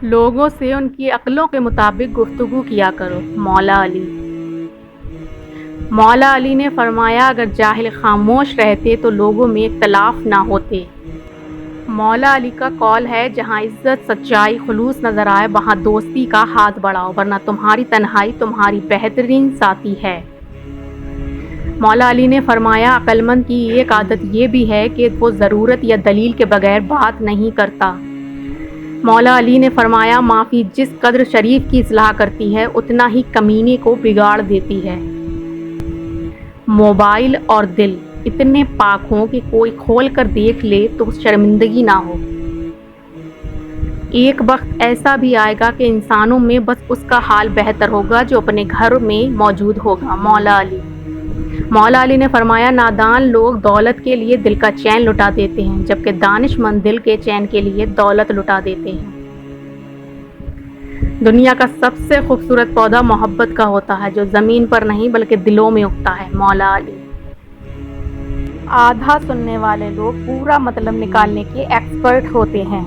لوگوں سے ان کی عقلوں کے مطابق گفتگو کیا کرو۔ مولا علی۔ مولا علی نے فرمایا اگر جاہل خاموش رہتے تو لوگوں میں اختلاف نہ ہوتے۔ مولا علی کا قول ہے جہاں عزت، سچائی، خلوص نظر آئے وہاں دوستی کا ہاتھ بڑھاؤ ورنہ تمہاری تنہائی تمہاری بہترین ساتھی ہے۔ مولا علی نے فرمایا عقل مند کی ایک عادت یہ بھی ہے کہ وہ ضرورت یا دلیل کے بغیر بات نہیں کرتا۔ مولا علی نے فرمایا معافی جس قدر شریف کی اصلاح کرتی ہے اتنا ہی کمینے کو بگاڑ دیتی ہے۔ موبائل اور دل اتنے پاک ہوں کہ کوئی کھول کر دیکھ لے تو شرمندگی نہ ہو۔ ایک وقت ایسا بھی آئے گا کہ انسانوں میں بس اس کا حال بہتر ہوگا جو اپنے گھر میں موجود ہوگا۔ مولا علی۔ مولا علی نے فرمایا نادان لوگ دولت کے لیے دل کا چین لٹا دیتے ہیں جبکہ دانش مند دل کے چین کے لیے دولت لٹا دیتے ہیں۔ دنیا کا سب سے خوبصورت پودا محبت کا ہوتا ہے جو زمین پر نہیں بلکہ دلوں میں اگتا ہے۔ مولا علی۔ آدھا سننے والے لوگ پورا مطلب نکالنے کے ایکسپرٹ ہوتے ہیں۔